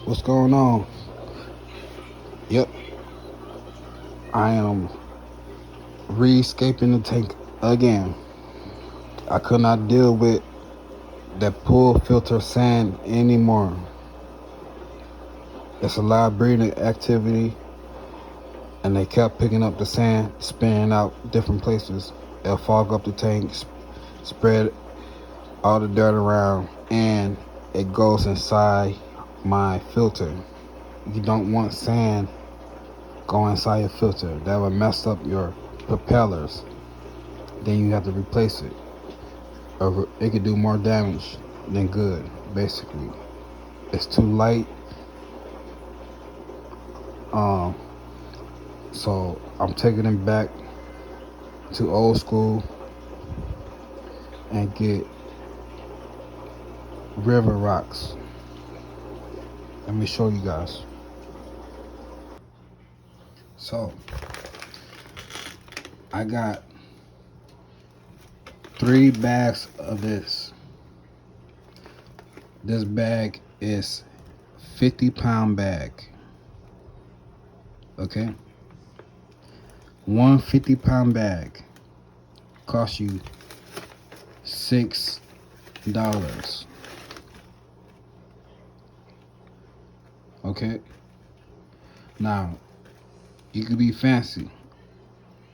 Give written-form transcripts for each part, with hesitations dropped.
What's going on? Yep, I am re-escaping the tank again. I could not deal with that pool filter sand anymore. It's a lot of breeding activity, and they kept picking up the sand, spinning out different places. It'll fog up the tank, spread all the dirt around, and it goes inside my filter. You don't want sand going inside your filter. That would mess up your propellers. Then you have to replace it, or it could do more damage than good. Basically, it's too light. So I'm taking it back to old school and get river rocks. Let me show you guys. So I got 3 bags of this. This bag is 50-pound bag. Okay? One 50-pound bag costs you $6. Okay? Now, you could be fancy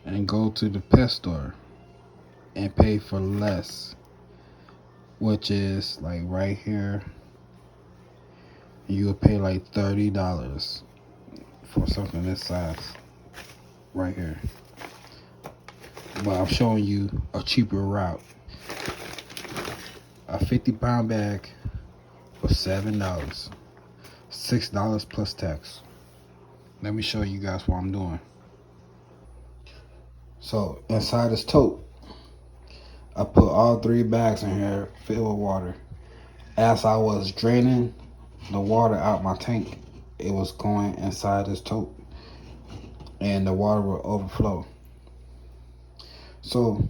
and go to the pet store and pay for less, which is like right here. You'll pay like $30 for something this size right here. But I'm showing you a cheaper route. A 50-pound bag for $7. $6 plus tax. Let me show you guys what I'm doing. So inside this tote, I put all 3 bags in here filled with water. As I was draining the water out my tank, it was going inside this tote, and the water will overflow. So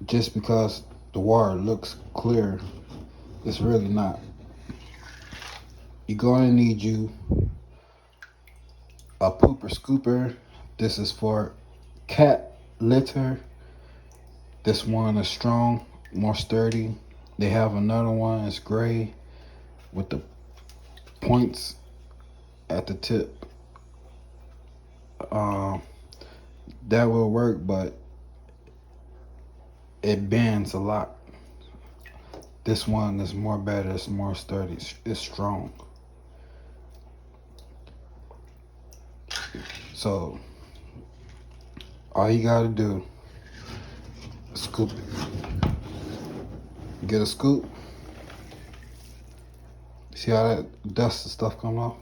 just because the water looks clear, it's really not. You're going to need you a pooper scooper. This is for cat litter. This one is strong, more sturdy. They have another one, it's gray with the points at the tip. That will work, but it bends a lot. This one is more better, it's more sturdy, it's strong. So all you gotta do, scoop it. Get a scoop. See how that dust and stuff come off?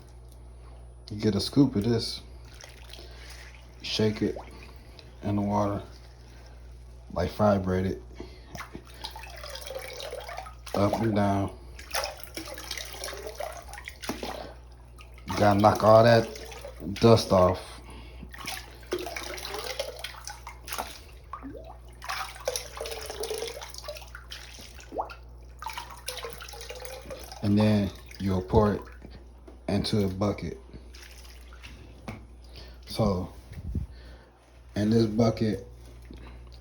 You get a scoop of this. Shake it in the water, like vibrate it, up and down. You gotta knock all that dust off. And then you'll pour it into a bucket. So in this bucket,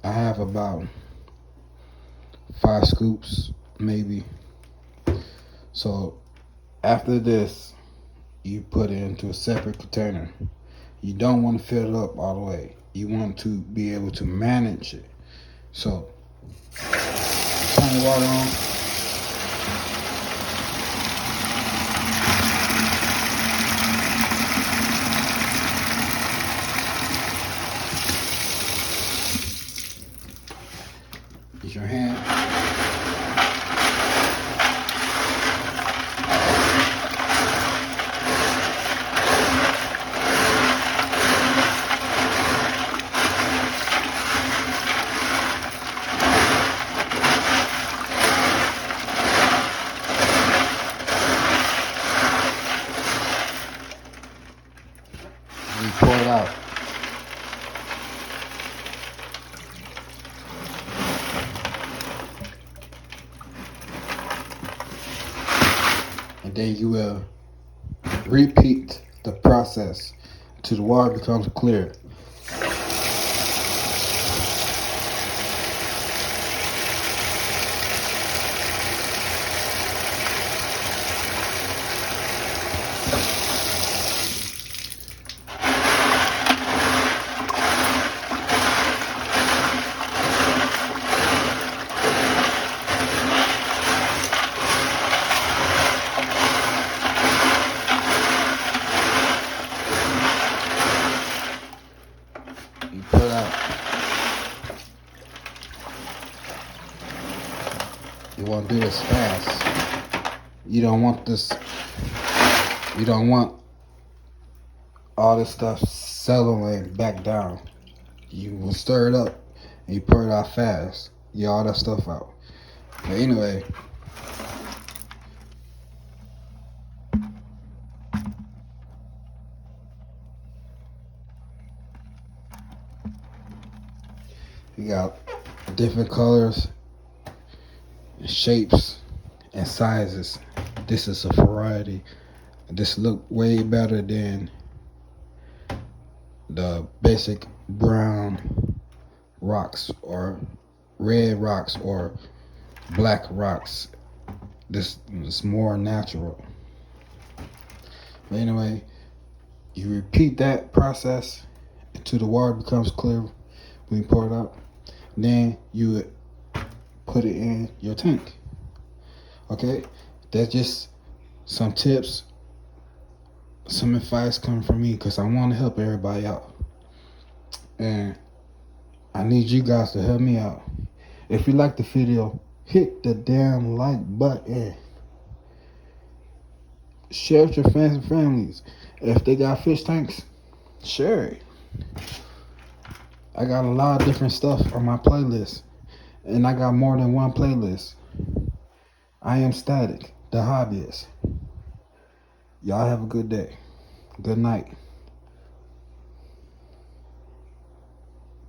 I have about 5 scoops, maybe. So after this, you put it into a separate container. You don't want to fill it up all the way. You want to be able to manage it. So turn the water on. Use your hand. You pour it out. then you will repeat the process till the water becomes clear. You put out. You want to do this fast. You don't want this. You don't want all this stuff settling back down. You will stir it up and you pour it out fast. Get all that stuff out. But anyway, you got different colors, shapes, and sizes. This is a variety. This look way better than the basic brown rocks or red rocks or black rocks. This is more natural. But anyway, you repeat that process until the water becomes clear when you pour it out. Then you put it in your tank. Okay, that's just some tips, some advice coming from me because I want to help everybody out. And I need you guys to help me out. If you like the video, hit the damn like button. Share it with your friends and families. If they got fish tanks, share it. I got a lot of different stuff on my playlist. And I got more than one playlist. I am Static, the hobbyist. Y'all have a good day. Good night.